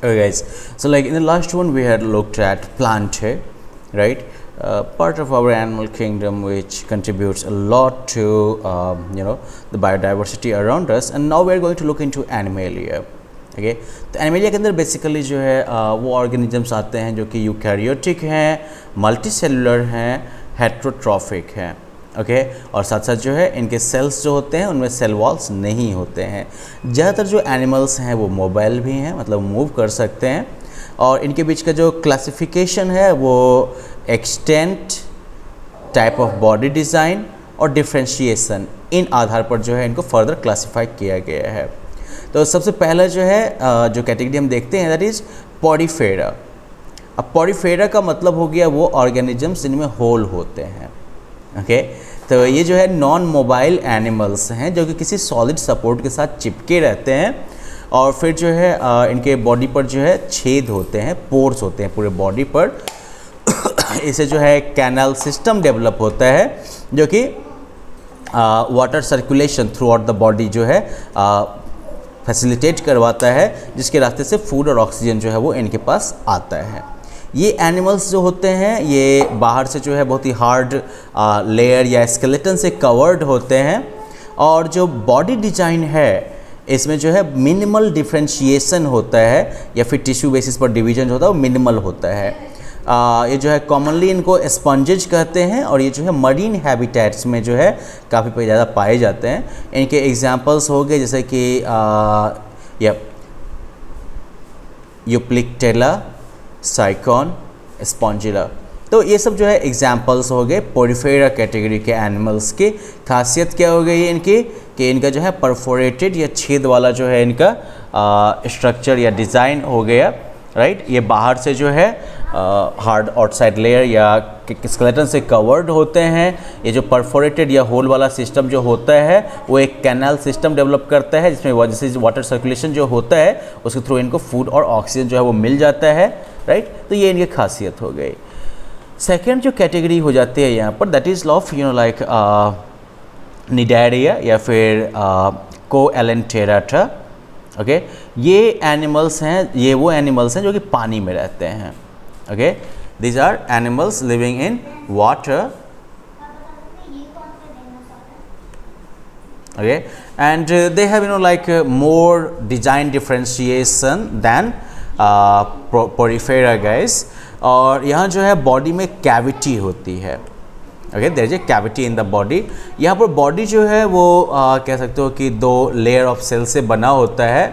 Okay guys, so like in the last one we had looked at plant, right? Part of our animal kingdom which contributes a lot to the biodiversity around us, and now we are going to look into animalia. Okay, तो animalia के अंदर basically जो है वो organisms आते हैं जो कि यूकैरियोटिक हैं, मल्टीसेलुलर हैं, हेट्रोट्रॉफिक हैं। ओके, और साथ साथ जो है इनके सेल्स जो होते हैं उनमें सेल वॉल्स नहीं होते हैं। ज़्यादातर जो एनिमल्स हैं वो मोबाइल भी हैं, मतलब मूव कर सकते हैं, और इनके बीच का जो क्लासिफिकेशन है वो extent, type of body design और डिफ्रेंशिएशन, इन आधार पर जो है इनको फर्दर क्लासिफाई किया गया है। तो सबसे पहला जो है जो कैटेगरी हम देखते हैं दैट इज़ पॉडीफेरा। अब पॉडीफेरा का मतलब हो गया वो ऑर्गेनिजम्स जिनमें होल होते हैं। ओके, तो ये जो है नॉन मोबाइल एनिमल्स हैं जो कि किसी सॉलिड सपोर्ट के साथ चिपके रहते हैं, और फिर जो है इनके बॉडी पर जो है छेद होते हैं, पोर्स होते हैं पूरे बॉडी पर। इससे जो है कैनाल सिस्टम डेवलप होता है जो कि water circulation through out the body जो है फैसिलिटेट करवाता है, जिसके रास्ते से फूड और ऑक्सीजन जो है वो इनके पास आता है। ये एनिमल्स जो होते हैं ये बाहर से जो है बहुत ही हार्ड लेयर या स्केलेटन से कवर्ड होते हैं, और जो बॉडी डिज़ाइन है इसमें जो है मिनिमल डिफ्रेंशिएशन होता है, या फिर टिश्यू बेसिस पर डिवीजन जो होता है वो मिनिमल होता है। ये जो है कॉमनली इनको स्पंजेज कहते हैं, और ये जो है मरीन हैबिटेट्स में जो है काफ़ी ज़्यादा पाए जाते हैं। इनके एग्जांपल्स हो गए जैसे कि यूप्लिक्टेला, साइकॉन, स्पॉन्जिला। तो ये सब जो है एग्जांपल्स हो गए पॉडीफेरा कैटेगरी के एनिमल्स की। खासियत क्या हो गई इनकी कि इनका जो है परफोरेटेड या छेद वाला जो है इनका स्ट्रक्चर या डिज़ाइन हो गया, राइट। ये बाहर से जो है हार्ड आउटसाइड लेयर या स्केलेटन से कवर्ड होते हैं। ये जो परफोरेटेड या होल वाला सिस्टम जो होता है वो एक कैनाल सिस्टम डेवलप करता है, जिसमें वजह से वाटर सर्कुलेशन जो होता है उसके थ्रू इनको फूड और ऑक्सीजन जो है वो मिल जाता है, राइट। तो ये इनकी खासियत हो गई। सेकेंड जो कैटेगरी हो जाती है यहाँ पर that is of like Cnidaria या फिर कोएलेंटेराटा। ओके, ये एनिमल्स हैं, ये वो एनिमल्स हैं जो कि पानी में रहते हैं। Okay, these are animals living in water. Okay, and they have like more design differentiation than porifera guys. और यहाँ जो है बॉडी में कैविटी होती है। Okay, there is a cavity in the body. यहाँ पर बॉडी जो है वो कह सकते हो कि दो लेयर ऑफ सेल से बना होता है।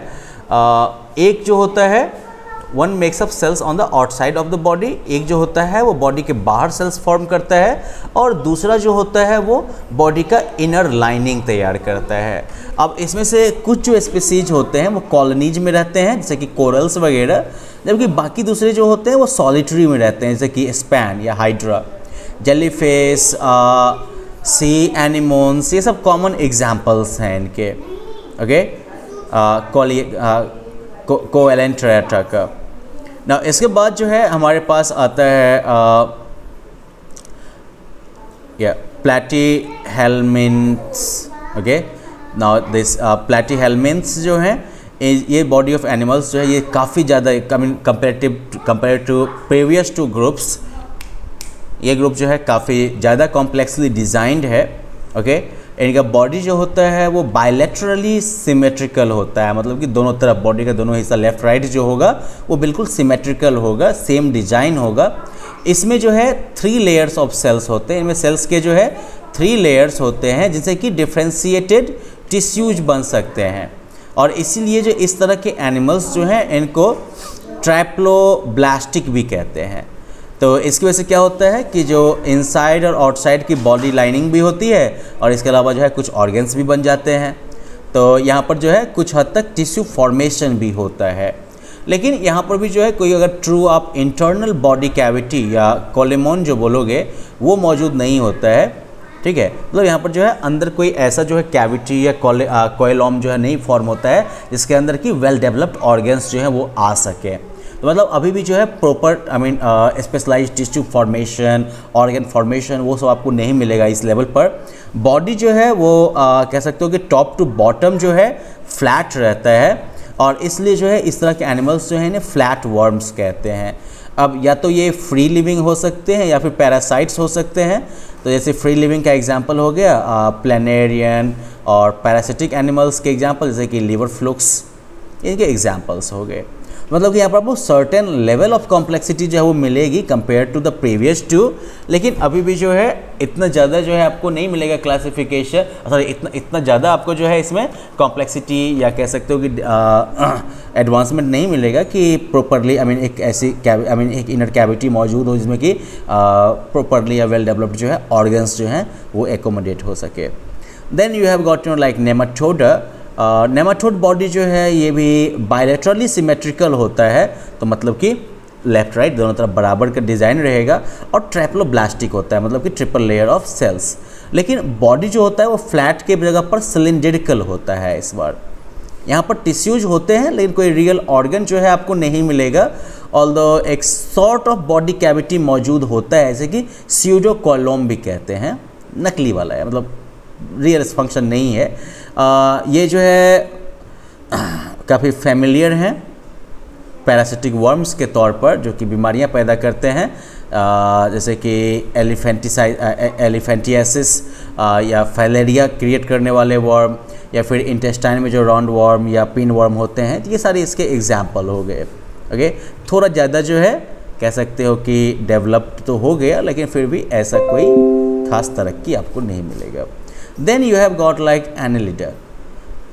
एक जो होता है one makes up cells on the outside of the body, एक जो होता है वो बॉडी के बाहर सेल्स फॉर्म करता है, और दूसरा जो होता है वो बॉडी का इनर लाइनिंग तैयार करता है। अब इसमें से कुछ जो स्पीसीज होते हैं वो कॉलोनीज में रहते हैं जैसे कि कोरल्स वगैरह, जबकि बाकी दूसरे जो होते हैं वो सॉलिटरी में रहते हैं जैसे कि स्पैन या हाइड्रा, जेलीफिश, सी एनिमोन्स, ये सब कॉमन एग्जाम्पल्स हैं इनके। ओके, कोएलेंटेराटा का। ना इसके बाद जो है हमारे पास आता है प्लैटीहेलमिन्थ्स। ओके, नाउ दिस प्लैटीहेलमिन्थ्स जो हैं ये बॉडी ऑफ एनिमल्स जो है ये काफ़ी ज़्यादा compare to previous two groups, ये ग्रुप जो है काफ़ी ज़्यादा कॉम्प्लेक्सली डिज़ाइंड है। ओके, इनका बॉडी जो होता है वो बायलैटरली सिमेट्रिकल होता है, मतलब कि दोनों तरफ बॉडी का दोनों हिस्सा लेफ्ट राइट जो होगा वो बिल्कुल सिमेट्रिकल होगा, सेम डिज़ाइन होगा। इसमें जो है 3 लेयर्स ऑफ सेल्स होते हैं, इनमें सेल्स के जो है 3 लेयर्स होते हैं जिनसे कि डिफ्रेंशिएटेड टिश्यूज बन सकते हैं, और इसीलिए जो इस तरह के एनिमल्स जो हैं इनको ट्राइप्लोब्लास्टिक भी कहते हैं। तो इसकी वजह से क्या होता है कि जो इनसाइड और आउटसाइड की बॉडी लाइनिंग भी होती है, और इसके अलावा जो है कुछ ऑर्गन्स भी बन जाते हैं। तो यहाँ पर जो है कुछ हद तक टिश्यू फॉर्मेशन भी होता है, लेकिन यहाँ पर भी जो है कोई अगर ट्रू आप इंटरनल बॉडी कैविटी या कोलेमोन जो बोलोगे वो मौजूद नहीं होता है। ठीक है, मतलब यहाँ पर जो है अंदर कोई ऐसा जो है कैविटी या कोएलोम जो है नहीं फॉर्म होता है जिसके अंदर की वेल डेवलप्ड ऑर्गन्स जो है वो आ सके। तो मतलब अभी भी जो है proper specialised tissue formation, organ formation वो सब आपको नहीं मिलेगा इस लेवल पर। बॉडी जो है वो कह सकते हो कि टॉप टू बॉटम जो है फ्लैट रहता है, और इसलिए जो है इस तरह के एनिमल्स जो हैं इन्हें फ्लैट वर्म्स कहते हैं। अब या तो ये फ्री लिविंग हो सकते हैं या फिर पैरासाइट्स हो सकते हैं। तो जैसे फ्री लिविंग का एग्जांपल हो गया प्लेनेरियन, और पैरासिटिक एनिमल्स के एग्जांपल जैसे कि लिवर फ्लुक्स, इनके एग्जांपल्स हो गए। मतलब कि यहाँ पर आपको सर्टेन लेवल ऑफ कॉम्प्लेक्सिटी जो है वो मिलेगी compare to the previous two, लेकिन अभी भी जो है इतना ज़्यादा जो है आपको नहीं मिलेगा क्लासिफिकेशन, सॉरी इतना ज़्यादा आपको जो है इसमें कॉम्प्लेक्सिटी या कह सकते हो कि एडवांसमेंट नहीं मिलेगा कि प्रॉपरली एक ऐसी एक इनर कैविटी मौजूद हो जिसमें कि प्रॉपरली या वेल डेवलप्ड जो है ऑर्गन्स जो हैं वो एकोमोडेट हो सके। Then you have got like Nematoda. Nematode body जो है ये भी बायलैटरली सिमेट्रिकल होता है, तो मतलब कि लेफ्ट राइट दोनों तरफ बराबर का डिज़ाइन रहेगा, और ट्रैप्लोब्लास्टिक होता है, मतलब कि ट्रिपल लेयर ऑफ सेल्स। लेकिन बॉडी जो होता है वो फ्लैट के जगह पर सिलिंड्रिकल होता है। इस बार यहाँ पर टिश्यूज होते हैं लेकिन कोई रियल ऑर्गन जो है आपको नहीं मिलेगा, ऑल्दो एक सॉर्ट ऑफ बॉडी कैविटी मौजूद होता है, जैसे कि स्यूडोकोलोम भी कहते हैं, नकली वाला है, मतलब रियल फंक्शन नहीं है। ये जो है काफ़ी फैमिलियर हैं पैरासिटिक वर्म्स के तौर पर, जो कि बीमारियां पैदा करते हैं, जैसे कि एलिफेंटियासिस या फैलेरिया क्रिएट करने वाले वर्म, या फिर इंटेस्टाइन में जो राउंड वर्म या पिन वर्म होते हैं, ये सारे इसके एग्जाम्पल हो गए। ओके, थोड़ा ज़्यादा जो है कह सकते हो कि डेवलप्ड तो हो गया, लेकिन फिर भी ऐसा कोई खास तरक्की आपको नहीं मिलेगा। Then you have got like Annelida.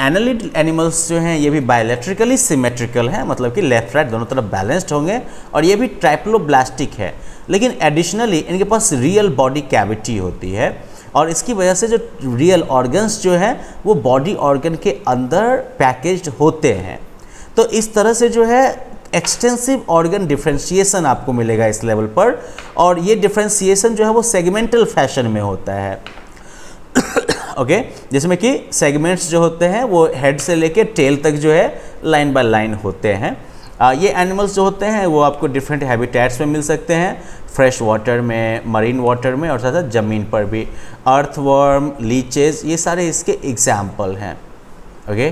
Annelid animals जो हैं ये भी बायलैटरिकली सिमेट्रिकल हैं, मतलब कि लेफ्ट राइट दोनों तरफ बैलेंस्ड होंगे, और ये भी ट्राइप्लोब्लास्टिक है, लेकिन एडिशनली इनके पास रियल बॉडी कैविटी होती है, और इसकी वजह से जो रियल ऑर्गन्स जो हैं वो बॉडी ऑर्गन के अंदर पैकेज्ड होते हैं। तो इस तरह से जो है एक्सटेंसिव ऑर्गन डिफ्रेंशिएशन आपको मिलेगा इस लेवल पर, और ये डिफ्रेंशिएशन जो है वो सेगमेंटल फैशन में होता है। ओके, जिसमें कि सेगमेंट्स जो होते हैं वो हेड से लेके टेल तक जो है लाइन बाय लाइन होते हैं। ये एनिमल्स जो होते हैं वो आपको डिफरेंट हैबिटेट्स में मिल सकते हैं, फ्रेश वाटर में, मरीन वाटर में, और साथ साथ ज़मीन पर भी। अर्थवर्म, लीचेस, ये सारे इसके एग्जाम्पल हैं। ओके,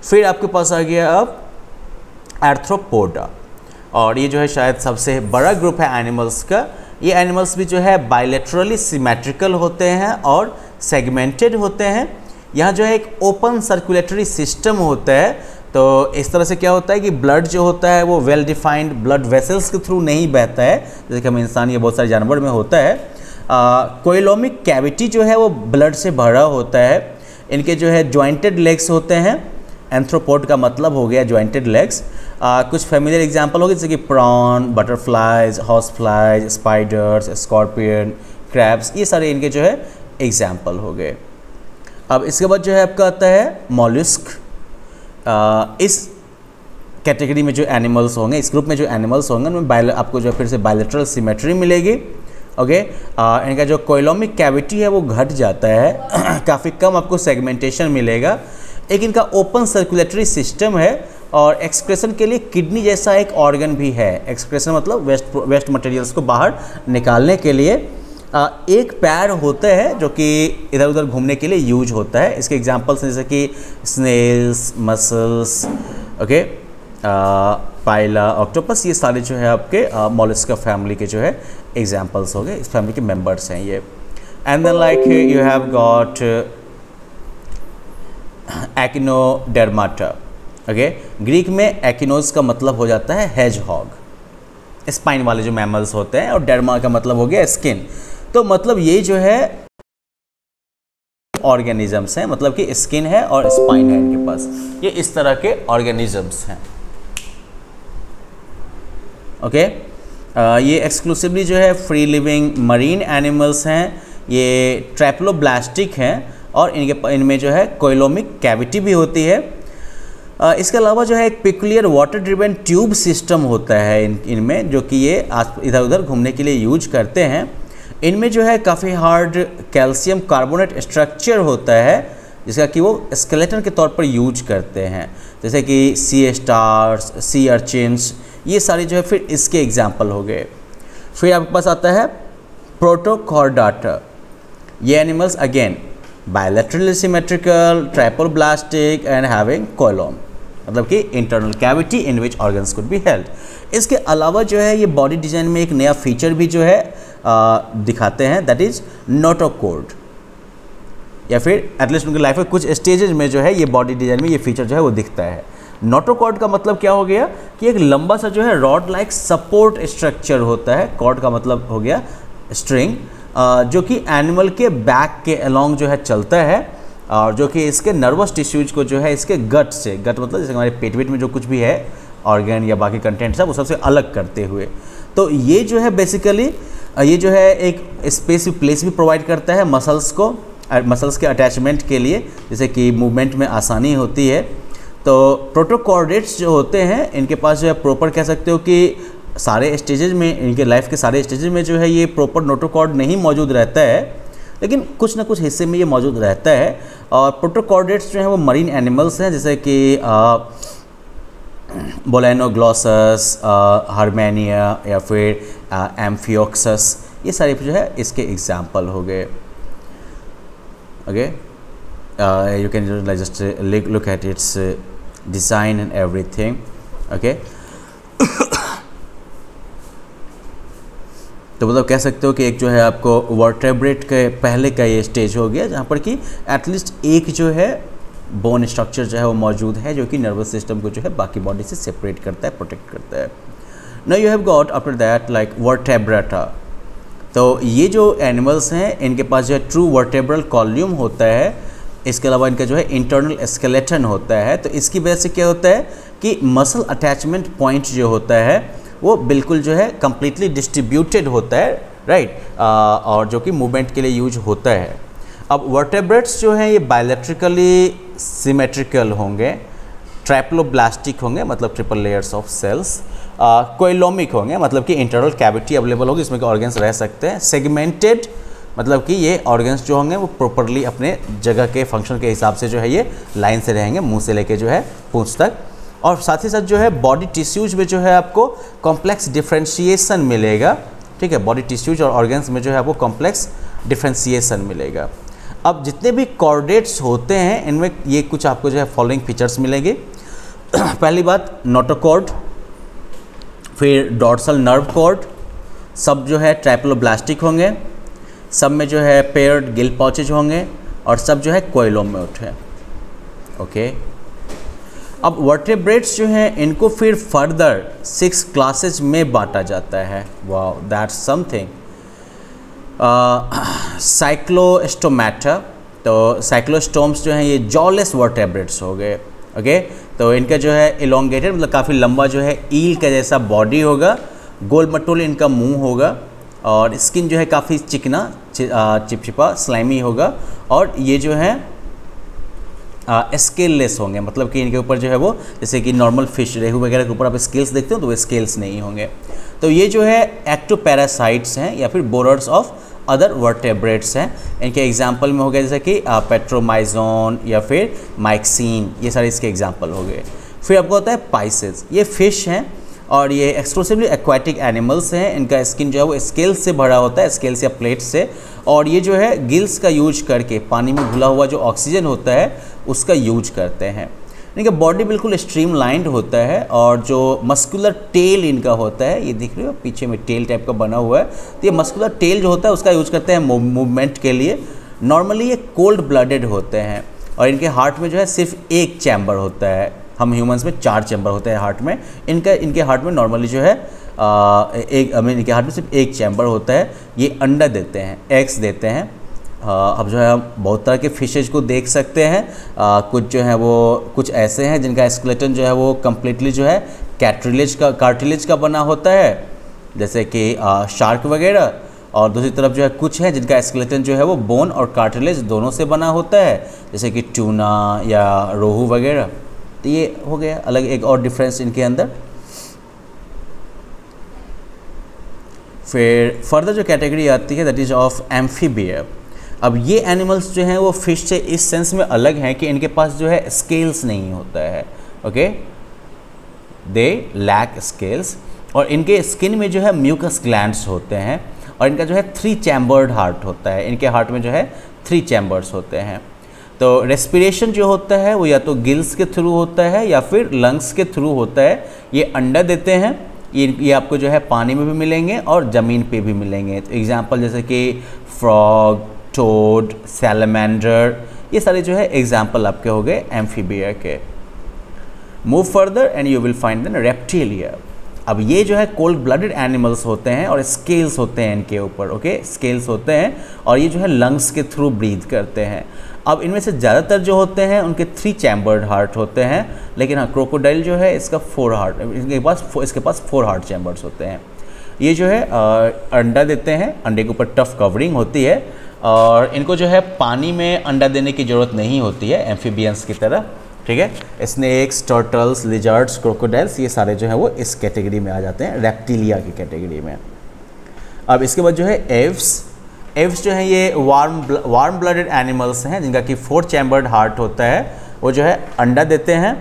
फिर आपके पास आ गया अब आर्थ्रोपोडा, और ये जो है शायद सबसे बड़ा ग्रुप है एनिमल्स का। ये एनिमल्स भी जो है बायलैटरली सिमेट्रिकल होते हैं और सेगमेंटेड होते हैं। यहाँ जो है एक ओपन सर्कुलेटरी सिस्टम होता है, तो इस तरह से क्या होता है कि ब्लड जो होता है वो वेल डिफाइंड ब्लड वेसल्स के थ्रू नहीं बहता है, जैसे कि हम इंसान या बहुत सारे जानवर में होता है। कोइलोमिक कैविटी जो है वो ब्लड से भरा होता है। इनके जो है जॉइंटेड लेग्स होते हैं, एंथ्रोपोड का मतलब हो गया जॉइंटेड लेग्स। कुछ फेमिलियर एग्जांपल हो गए जैसे कि prawn, butterflies, horse flies, spiders, scorpion, crabs, ये सारे इनके जो है एग्जाम्पल हो गए। अब इसके बाद जो है आपका आता है मॉलस्क। इस कैटेगरी में जो एनिमल्स होंगे, इस ग्रुप में जो एनिमल्स होंगे उनमें आपको जो फिर से बायलैटरल सिमेट्री मिलेगी। ओके, इनका जो कोइलोमिक कैविटी है वो घट जाता है काफ़ी कम आपको सेगमेंटेशन मिलेगा। एक इनका ओपन सर्कुलेटरी सिस्टम है, और एक्सक्रेशन के लिए किडनी जैसा एक ऑर्गन भी है। एक्सक्रेशन मतलब वेस्ट मटेरियल्स को बाहर निकालने के लिए। एक पैर होता है जो कि इधर उधर घूमने के लिए यूज होता है। इसके एग्जांपल्स हैं जैसे कि स्नेल्स, मसल्स, ओके, पाइला, ऑक्टोपस, ये सारे जो है आपके मोलस्का फैमिली के जो है एग्जांपल्स हो गए, इस फैमिली के मेंबर्स हैं ये। And then like you have got Echinodermata. Okay, Greek में एक्नोस का मतलब हो जाता है हेजहॉग, स्पाइन वाले जो मैमल्स होते हैं, और डर्मा का मतलब हो गया स्किन। तो मतलब ये जो है ऑर्गेनिजम्स हैं, मतलब कि स्किन है और स्पाइन है इनके पास, ये इस तरह के ऑर्गेनिजम्स हैं। ओके, ये एक्सक्लूसिवली जो है फ्री लिविंग मरीन एनिमल्स हैं, ये ट्रैप्लोब्लास्टिक हैं, और इनमें जो है कोइलोमिक कैविटी भी होती है। इसके अलावा जो है एक peculiar water driven tube system होता है इनमें, जो कि ये इधर उधर घूमने के लिए यूज करते हैं। इनमें जो है काफ़ी हार्ड कैल्शियम कार्बोनेट स्ट्रक्चर होता है, जिसका कि वो स्केलेटन के तौर पर यूज करते हैं, जैसे कि सी स्टार्स, सी अर्चिन्स, ये सारे जो है फिर इसके एग्जाम्पल हो गए। फिर आपके पास आता है प्रोटोकॉर्डाटा। ये animals again bilaterally symmetrical, triploblastic and having coelom. मतलब कि internal cavity in which organs could be held. इसके अलावा जो है ये बॉडी डिजाइन में एक नया फीचर भी जो है दिखाते हैं, दैट इज नोटोकॉर्ड, या फिर एटलीस्ट उनकी लाइफ में कुछ स्टेजेज में जो है ये बॉडी डिजाइन में ये फीचर जो है वो दिखता है। नोटोकॉर्ड का मतलब क्या हो गया कि एक लंबा सा जो है रॉड लाइक सपोर्ट स्ट्रक्चर होता है, कॉर्ड का मतलब हो गया स्ट्रिंग, जो कि एनिमल के बैक के अलोंग जो है चलता है, और जो कि इसके नर्वस टिश्यूज को जो है इसके गट से, गट मतलब जैसे हमारे पेट वेट में जो कुछ भी है ऑर्गन या बाकी कंटेंट्स है वो सबसे अलग करते हुए। तो ये जो है बेसिकली ये जो है एक स्पेस प्लेस भी प्रोवाइड करता है मसल्स को, मसल्स के अटैचमेंट के लिए, जैसे कि मूवमेंट में आसानी होती है। तो प्रोटोकॉर्डेट्स जो होते हैं इनके पास जो है प्रॉपर कह सकते हो कि सारे स्टेजेज में, इनके लाइफ के सारे स्टेजेज में जो है ये प्रॉपर नोटोकॉर्ड नहीं मौजूद रहता है, लेकिन कुछ ना कुछ हिस्से में ये मौजूद रहता है। और प्रोटोकॉर्डेट्स जो है वो मरीन एनिमल्स हैं, जैसे कि बोलेनोग्लॉसस, हर्मेनिया या फिर एम्फियोक्सस, ये सारे जो है इसके एग्जाम्पल हो गए। Okay, you can just look at its design and everything. Okay. तो मतलब कह सकते हो कि एक जो है आपको वर्टेब्रेट के पहले का ये स्टेज हो गया जहाँ पर कि एटलीस्ट एक जो है बोन स्ट्रक्चर जो है वो मौजूद है, जो कि नर्वस सिस्टम को जो है बाकी बॉडी से सेपरेट करता है, प्रोटेक्ट करता है। Now you have got after that like Vertebrata. तो ये जो एनिमल्स हैं इनके पास जो है ट्रू वर्टेब्रल कॉल्यूम होता है, इसके अलावा इनका जो है इंटरनल स्केलेटन होता है। तो इसकी वजह से क्या होता है कि मसल अटैचमेंट पॉइंट जो होता है वो बिल्कुल जो है कम्प्लीटली डिस्ट्रीब्यूटेड होता है, राइट, और जो कि मूवमेंट के लिए यूज होता है। अब वर्टेब्रेट्स जो हैं ये बायोलेट्रिकली सिमेट्रिकल होंगे, ट्रैप्लोब्लास्टिक होंगे मतलब triple layers of cells, coelomic होंगे मतलब कि इंटरनल कैविटी अवेलेबल होगी, इसमें के ऑर्गन्स रह सकते हैं, सेगमेंटेड मतलब कि ये ऑर्गन्स जो होंगे वो प्रॉपरली अपने जगह के फंक्शन के हिसाब से जो है ये लाइन से रहेंगे, मुंह से लेके जो है पूंछ तक। और साथ ही साथ जो है बॉडी टिश्यूज में जो है आपको कॉम्प्लेक्स डिफ्रेंशिएशन मिलेगा, ठीक है, बॉडी टिश्यूज और ऑर्गन्स में जो है आपको कॉम्प्लेक्स डिफ्रेंशिएशन मिलेगा। अब जितने भी कॉर्डेट्स होते हैं इनमें ये कुछ आपको जो है फॉलोइंग फीचर्स मिलेंगे। पहली बात नोटोकॉर्ड, फिर डॉर्सल नर्व कॉर्ड, सब जो है ट्रैप्लोब्लास्टिक होंगे, सब में जो है पेयर्ड गिल पाउचेज होंगे और सब जो है कोइलोमेट है। ओके, अब वर्टेब्रेट्स जो हैं इनको फिर फर्दर 6 क्लासेज में बांटा जाता है। Wow, that's something. साइक्लोस्टोमेटा, तो साइक्लोस्टोम्स जो हैं ये जॉलेस वर्टेब्रेट्स हो गए। ओके, तो इनका जो है इलोंगेटेड मतलब काफ़ी लंबा जो है ईल का जैसा बॉडी होगा, गोल मटोल इनका मुंह होगा और स्किन जो है काफ़ी चिकना चिपचिपा स्लाइमी होगा, और ये जो है स्केललेस होंगे मतलब कि इनके ऊपर जो है वो जैसे कि नॉर्मल फिश, रेहू वगैरह के ऊपर आप स्केल्स देखते हो तो वो स्केल्स नहीं होंगे। तो ये जो है एक्टोपैरासाइट्स हैं या फिर बोरर्स ऑफ अदर वर्टेब्रेट्स हैं। इनके एग्जांपल में हो गए जैसे कि पेट्रोमाइजोन या फिर माइक्सिन, ये सारे इसके एग्जांपल हो गए। फिर आपको होता है पाइसेस, ये फिश हैं और ये एक्सक्लूसिवली एक्वाटिक एनिमल्स हैं। इनका स्किन जो है वो स्केल्स से भरा होता है, स्केल्स या प्लेट्स से, और ये जो है गिल्स का यूज करके पानी में घुला हुआ जो ऑक्सीजन होता है उसका यूज करते हैं। इनका बॉडी बिल्कुल स्ट्रीमलाइंड होता है और जो मस्कुलर टेल इनका होता है, ये दिख रहे हो पीछे में टेल टाइप का बना हुआ है, तो ये मस्कुलर टेल जो होता है उसका यूज करते हैं मूवमेंट के लिए। नॉर्मली ये कोल्ड ब्लडेड होते हैं और इनके हार्ट में जो है सिर्फ एक चैम्बर होता है। हम ह्यूमंस में 4 चैम्बर होते हैं हार्ट में, इनके हार्ट में नॉर्मली जो है इनके हार्ट में सिर्फ एक चैम्बर होता है। ये अंडा देते हैं, एग्स देते हैं। अब जो है हम बहुत तरह के फिशेज को देख सकते हैं। कुछ जो है वो कुछ ऐसे हैं जिनका स्केलेटन जो है वो कम्प्लीटली जो है कार्टिलेज का बना होता है, जैसे कि शार्क वगैरह, और दूसरी तरफ जो है कुछ है जिनका स्केलेटन जो है वो बोन और कार्टिलेज दोनों से बना होता है, जैसे कि ट्यूना या रोहू वगैरह। तो ये हो गया अलग एक और डिफरेंस इनके अंदर। फिर फर्दर जो कैटेगरी आती है दैट इज ऑफ एम्फीबिया। अब ये एनिमल्स जो हैं वो फिश से इस सेंस में अलग हैं कि इनके पास जो है स्केल्स नहीं होता है। ओके, दे लैक स्केल्स, और इनके स्किन में जो है म्यूकस ग्लैंड्स होते हैं, और इनका जो है 3 चैम्बर्ड हार्ट होता है। इनके हार्ट में जो है 3 चैम्बर्स होते हैं। तो रेस्पिरेशन जो होता है वो या तो गिल्स के थ्रू होता है या फिर लंग्स के थ्रू होता है। ये अंडा देते हैं, ये आपको जो है पानी में भी मिलेंगे और ज़मीन पे भी मिलेंगे। तो एग्जांपल जैसे कि फ्रॉग, टोड, सैलमेंडर, ये सारे जो है एग्जांपल आपके हो गए एम्फीबिया के। Move further and you will find the reptilia. अब ये जो है कोल्ड ब्लडेड एनिमल्स होते हैं और स्केल्स होते हैं इनके ऊपर, ओके, स्केल्स होते हैं और ये जो है लंग्स के थ्रू ब्रीथ करते हैं। अब इनमें से ज़्यादातर जो होते हैं उनके 3 चैम्बर्ड हार्ट होते हैं, लेकिन हाँ क्रोकोडाइल जो है इसका 4 हार्ट, इसके पास 4 हार्ट चैम्बर्स होते हैं। ये जो है अंडा देते हैं, अंडे के ऊपर टफ कवरिंग होती है और इनको जो है पानी में अंडा देने की ज़रूरत नहीं होती है एम्फीबियंस की तरह, ठीक है। स्नेक्स, टर्टल्स, लिजर्ड्स, क्रोकोडाइल्स, ये सारे जो है वो इस कैटेगरी में आ जाते हैं, रेप्टिलिया की कैटेगरी में। अब इसके बाद जो है एव्स जो है ये वार्म ब्लडेड एनिमल्स हैं जिनका कि 4 चैम्बर्ड हार्ट होता है। वो जो है अंडा देते हैं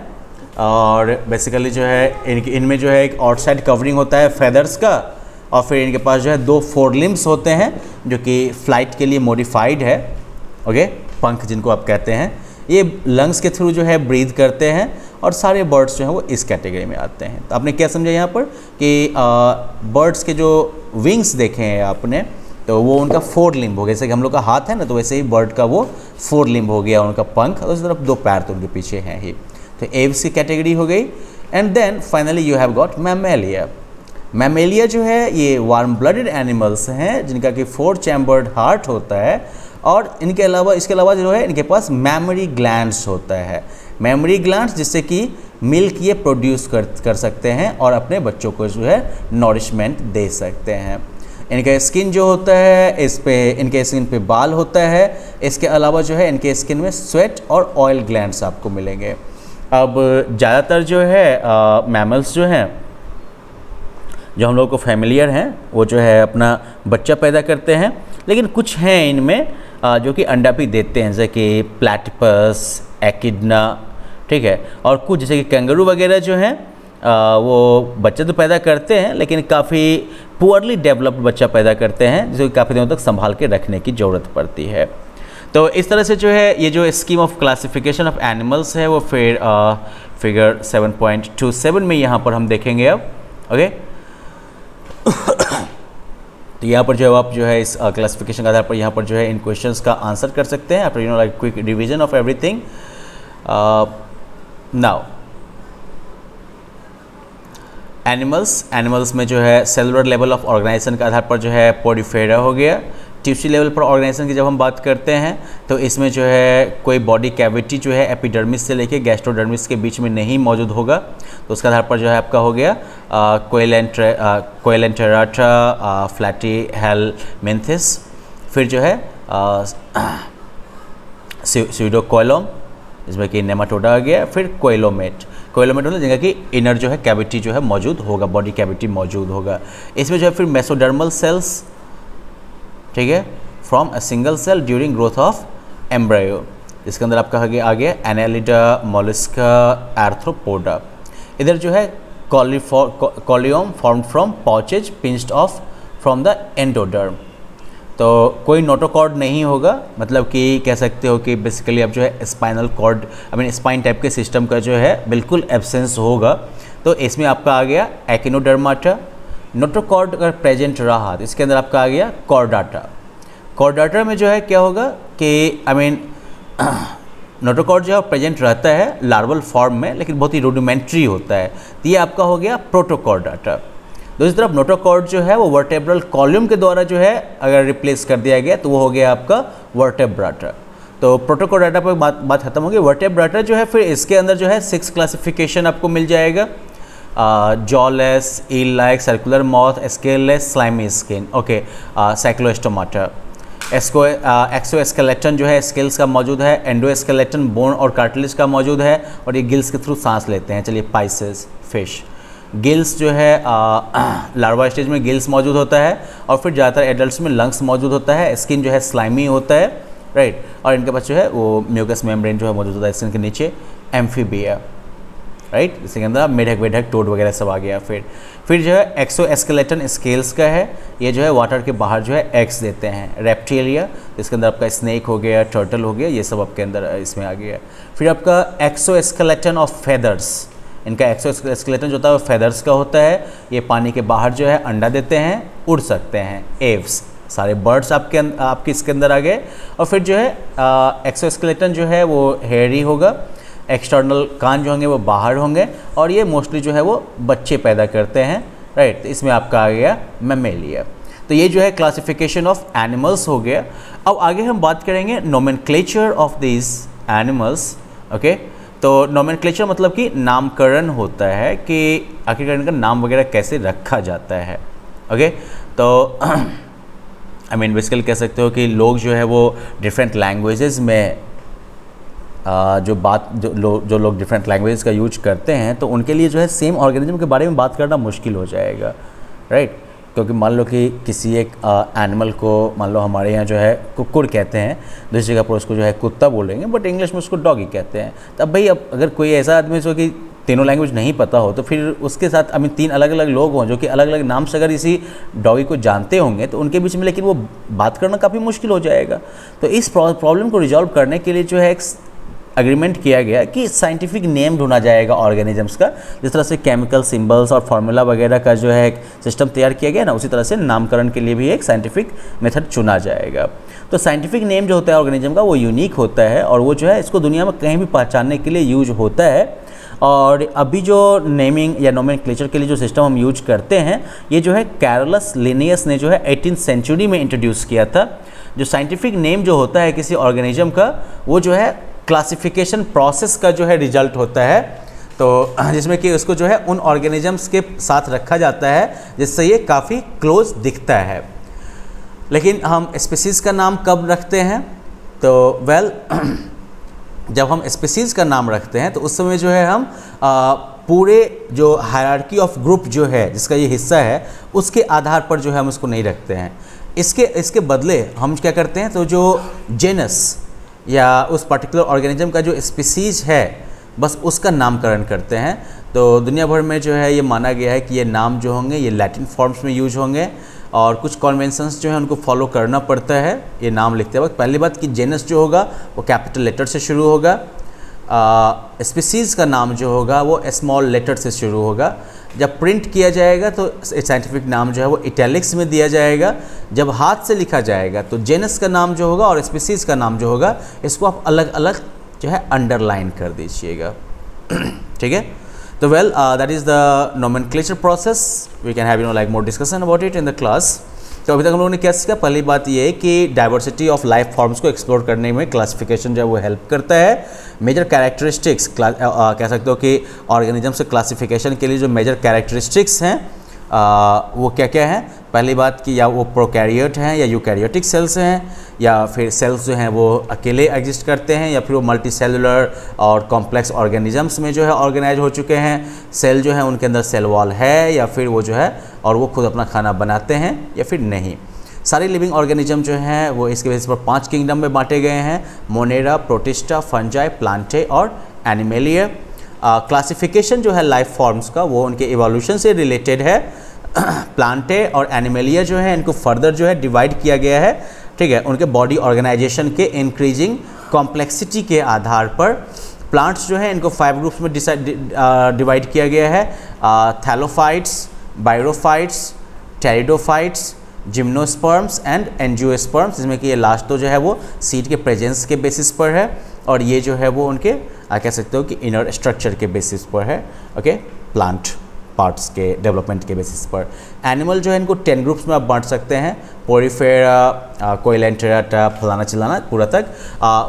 और बेसिकली जो है इनमें जो है एक आउटसाइड कवरिंग होता है फेदर्स का और फिर इनके पास जो है 2 फोरलिम्स होते हैं जो कि फ्लाइट के लिए मॉडिफाइड है, ओके, पंख जिनको आप कहते हैं। ये लंग्स के थ्रू जो है ब्रीथ करते हैं और सारे बर्ड्स जो हैं वो इस कैटेगरी में आते हैं। तो आपने क्या समझा यहाँ पर कि बर्ड्स के जो विंग्स देखे हैं आपने, तो वो उनका 4 लिम्ब हो गया। जैसे कि हम लोग का हाथ है ना, तो वैसे ही बर्ड का वो 4 लिम्ब हो गया, उनका पंख, और उस तरफ 2 पैर तो उनके पीछे हैं ही। तो एव्स की कैटेगरी हो गई। And then finally you have got Mammalia. Mammalia जो है ये वार्म ब्लडेड एनिमल्स हैं जिनका कि 4 चैम्बर्ड हार्ट होता है और इसके अलावा जो है इनके पास मैमरी ग्लैंड्स होता है। मैमरी ग्लैंड्स जिससे कि मिल्क ये प्रोड्यूस कर सकते हैं और अपने बच्चों को जो है नॉरिशमेंट दे सकते हैं। इनका स्किन जो होता है इनके स्किन पे बाल होता है। इसके अलावा जो है इनके स्किन में स्वेट और ऑयल ग्लैंड्स आपको मिलेंगे। अब ज़्यादातर जो है मैमल्स जो हैं जो हम लोग को फैमिलियर हैं वो जो है अपना बच्चा पैदा करते हैं, लेकिन कुछ हैं इनमें जो कि अंडा भी देते हैं, जैसे कि प्लैटिपस, एकिडना, ठीक है। और कुछ जैसे कि कैंगरू वगैरह जो हैं वो बच्चे तो पैदा करते हैं लेकिन काफ़ी पुअरली डेवलप्ड बच्चा पैदा करते हैं जिसको काफ़ी दिनों तक संभाल के रखने की ज़रूरत पड़ती है। तो इस तरह से जो है ये जो scheme of classification of animals है वो फिर फिगर 7.27 में यहाँ पर हम देखेंगे अब, ओके। तो यहाँ पर जो है आप जो है इस क्लासिफिकेशन के आधार पर यहाँ पर जो है इन क्वेश्चंस का आंसर कर सकते हैं after like quick revision of everything. Now animals में जो है सेलुलर लेवल ऑफ ऑर्गेनाइजेशन के आधार पर जो है पोडिफेरा हो गया। टिश्यू लेवल पर ऑर्गेनाइजेशन की जब हम बात करते हैं तो इसमें जो है कोई बॉडी कैविटी जो है एपिडर्मिस से लेके गैस्ट्रोडर्मिस के बीच में नहीं मौजूद होगा, तो उसके आधार पर जो है आपका हो गया कोइलेंटेराटा, फ्लैटी हेलमिंथिस। फिर जो है स्यूडोकोइलम जिसमें कि नेमाटोडा आ गया। फिर कोइलोमेट मतलब जिनका कि इनर जो है कैविटी जो है मौजूद होगा, बॉडी कैविटी मौजूद होगा। इसमें जो है फिर मेसोडर्मल सेल्स, ठीक है, from a single cell during growth of embryo, इसके अंदर आपका आ गया एनालिडा, मोलस्का, आर्थ्रोपोडा। इधर जो है coelom form from pouches pinched off from the endoderm. तो कोई नोटोकॉर्ड नहीं होगा, मतलब कि कह सकते हो कि बेसिकली अब जो है स्पाइनल कॉर्ड स्पाइन टाइप के सिस्टम का जो है बिल्कुल एब्सेंस होगा। तो इसमें आपका आ गया एकिनोडर्माटा। नोटोकॉर्ड अगर प्रेजेंट रहा तो इसके अंदर आपका आ गया कॉर्डाटा में जो है क्या होगा कि नोटोकॉर्ड जो है प्रेजेंट रहता है लार्वल फॉर्म में, लेकिन बहुत ही रूडिमेंट्री होता है, तो ये आपका हो गया प्रोटोकॉर्डाटा। दूसरी तरफ नोटोकॉर्ड जो है वो वर्टेब्रल कॉलम के द्वारा जो है अगर रिप्लेस कर दिया गया तो वो हो गया आपका वर्टेब्राटा। तो प्रोटोकॉर्डाटा पर बात खत्म होगी। वर्टेब्राटा जो है फिर इसके अंदर जो है 6 क्लासिफिकेशन आपको मिल जाएगा। Jawless, eel like, circular mouth, scaleless, slimy skin, okay, Cyclostomata. Exoskeleton जो है स्केल्स का मौजूद है। एंडोस्केलेटन बोन और कार्टिलेज का मौजूद है और ये गिल्स के थ्रू सांस लेते हैं। चलिए पाइसेस, फिश, गिल्स जो है लार्वा स्टेज में गिल्स मौजूद होता है और फिर ज़्यादातर एडल्ट्स में लंग्स मौजूद होता है। स्किन जो है स्लाइमी होता है, राइट, और इनके पास जो है वो म्यूकस मेम्ब्रेन जो है मौजूद होता है स्किन के नीचे। Amphibia, right. इसके अंदर मेढक वेढक टोड वगैरह सब आ गया। फिर जो है एक्सोस्केलेटन स्केल्स का है, ये जो है वाटर के बाहर जो है एग्स देते हैं। रेप्टिलिया, इसके अंदर आपका स्नेक हो गया, टर्टल हो गया, ये सब आपके अंदर इसमें आ गया। फिर आपका एक्सोस्केलेटन ऑफ फेदर्स, इनका एक्सोस्केलेटन जो होता है वो फेदर्स का होता है। ये पानी के बाहर जो है अंडा देते हैं, उड़ सकते हैं, एव्स, सारे बर्ड्स आपके इसके अंदर आ गए। और फिर जो है एक्सोस्केलेटन जो है वो हेयरी होगा, एक्सटर्नल कान जो होंगे वो बाहर होंगे, और ये मोस्टली जो है वो बच्चे पैदा करते हैं, राइट। तो इसमें आपका आ गया मैमेलिया। तो ये जो है क्लासिफिकेशन ऑफ एनिमल्स हो गया। अब आगे हम बात करेंगे nomenclature of these animals, okay. तो नोमेनक्लेचर मतलब कि नामकरण होता है कि आखिरकार इनका नाम वगैरह कैसे रखा जाता है, ओके। तो आई मीन बेसिकली कह सकते हो कि लोग जो है वो डिफरेंट लैंग्वेजेस में जो लोग डिफरेंट लैंग्वेजेस का यूज करते हैं, तो उनके लिए जो है सेम ऑर्गेनिज्म के बारे में बात करना मुश्किल हो जाएगा, राइट। क्योंकि मान लो कि किसी एक एनिमल को, मान लो हमारे यहाँ जो है कुकुर कहते हैं, दूसरी जगह पर उसको जो है कुत्ता बोलेंगे, बट इंग्लिश में उसको डॉगी कहते हैं। तब भाई अब अगर कोई ऐसा आदमी जो कि तीनों लैंग्वेज नहीं पता हो, तो फिर उसके साथ आई मीन 3 अलग अलग लोग हों जो कि अलग अलग नाम से अगर इसी डॉगी को जानते होंगे, तो उनके बीच में लेकिन वो बात करना काफ़ी मुश्किल हो जाएगा। तो इस प्रॉब्लम को रिजॉल्व करने के लिए जो है एक एग्रीमेंट किया गया कि साइंटिफिक नेम ढूंढा जाएगा ऑर्गेनिजम्स का। जिस तरह से केमिकल सिंबल्स और फार्मूला वगैरह का जो है एक सिस्टम तैयार किया गया ना, उसी तरह से नामकरण के लिए भी एक साइंटिफिक मेथड चुना जाएगा। तो साइंटिफिक नेम जो होता है ऑर्गेनिज्म का वो यूनिक होता है, और वो जो है इसको दुनिया में कहीं भी पहचानने के लिए यूज होता है। और अभी जो नेमिंग या नोमेनक्लेचर के लिए जो सिस्टम हम यूज करते हैं, ये जो है कैरोलस लिनियस ने जो है 18th सेंचुरी में इंट्रोड्यूस किया था। जो साइंटिफिक नेम जो होता है किसी ऑर्गेनिज्म का, वो जो है क्लासिफिकेशन प्रोसेस का जो है रिजल्ट होता है। तो जिसमें कि उसको जो है उन ऑर्गेनिजम्स के साथ रखा जाता है जिससे ये काफ़ी क्लोज दिखता है। लेकिन हम स्पीसीज़ का नाम कब रखते हैं? तो वेल जब हम स्पीसीज़ का नाम रखते हैं तो उस समय जो है हम पूरे जो हायरार्की ऑफ ग्रुप जो है जिसका ये हिस्सा है, उसके आधार पर जो है हम उसको नहीं रखते हैं। इसके बदले हम क्या करते हैं, तो जो जेनस या उस पर्टिकुलर ऑर्गेनिज्म का जो स्पीसीज है, बस उसका नामकरण करते हैं। तो दुनिया भर में जो है ये माना गया है कि ये नाम जो होंगे ये लैटिन फॉर्म्स में यूज होंगे, और कुछ कन्वेंशंस जो है उनको फॉलो करना पड़ता है ये नाम लिखते वक्त। पहली बात कि जेनस जो होगा वो कैपिटल लेटर से शुरू होगा, स्पीसीज़ का नाम जो होगा वो स्मॉल लेटर से शुरू होगा। जब प्रिंट किया जाएगा तो साइंटिफिक नाम जो है वो इटैलिक्स में दिया जाएगा। जब हाथ से लिखा जाएगा तो जेनस का नाम जो होगा और स्पीसीज़ का नाम जो होगा, इसको आप अलग अलग जो है अंडरलाइन कर दीजिएगा। ठीक है, तो well that is the nomenclature process. We can have like more discussion about it in the class. तो अभी तक हम लोगों ने क्या सीखा? पहली बात ये है कि डाइवर्सिटी ऑफ लाइफ फॉर्म्स को एक्सप्लोर करने में क्लासिफिकेशन जो है वो हेल्प करता है। मेजर कैरेक्टरिस्टिक्स कह सकते हो कि ऑर्गेनिजम्स के क्लासिफिकेशन के लिए जो मेजर कैरेक्टरिस्टिक्स हैं वो क्या क्या हैं? पहली बात कि या वो प्रोकैरियोट हैं या यूकैरियोटिक सेल्स हैं, या फिर सेल्स जो हैं वो अकेले एग्जिस्ट करते हैं, या फिर वो मल्टी सेलुलर और कॉम्प्लेक्स ऑर्गेनिजम्स में जो है ऑर्गेनाइज हो चुके हैं। सेल जो है उनके अंदर सेल वॉल है, या फिर वो जो है और वो खुद अपना खाना बनाते हैं या फिर नहीं। सारे लिविंग ऑर्गेनिज्म जो हैं वो इसके बेसिस पर 5 किंगडम में बांटे गए हैं: मोनेरा, प्रोटिस्टा, फंजाई, प्लांटे और एनिमेलिया। क्लासिफिकेशन जो है लाइफ फॉर्म्स का वो उनके इवोल्यूशन से रिलेटेड है। प्लांटे और एनिमेलिया जो है इनको फर्दर जो है डिवाइड किया गया है, ठीक है, उनके बॉडी ऑर्गेनाइजेशन के इंक्रीजिंग कॉम्प्लेक्सिटी के आधार पर। प्लांट्स जो है इनको 5 ग्रुप्स में डिवाइड किया गया है: thallophytes, bryophytes, pteridophytes, gymnosperms and angiosperms, जिसमें कि ये लास्ट तो जो है वो सीड के प्रेजेंस के बेसिस पर है, और ये जो है वो उनके कह सकते हो कि इनर स्ट्रक्चर के बेसिस पर है, ओके, प्लांट पार्ट्स के डेवलपमेंट के बेसिस पर। एनिमल जो है इनको 10 ग्रुप्स में आप बांट सकते हैं: पोरीफेरा, कोइलेंटेराटा, फलाना चिलाना पूरा तक।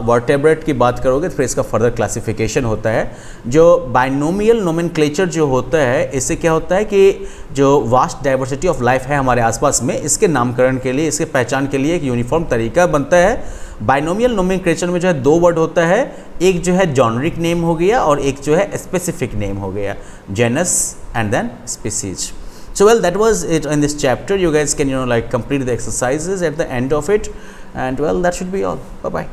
वर्टेब्रेट की बात करोगे तो फिर इसका फर्दर क्लासिफिकेशन होता है। जो बाइनोमियल नोमेनक्लेचर जो होता है, इससे क्या होता है कि जो वास्ट डाइवर्सिटी ऑफ लाइफ है हमारे आसपास में, इसके नामकरण के लिए, इसके पहचान के लिए एक यूनिफॉर्म तरीका बनता है। बाइनोमियल नोमेनक्लेचर में जो है 2 वर्ड होता है, एक जो है जॉनरिक नेम हो गया और एक जो है स्पेसिफिक नेम हो गया, genus and then species. So well, that was it in this chapter. You guys can like complete the exercises at the end of it, and well, that should be all. Bye bye.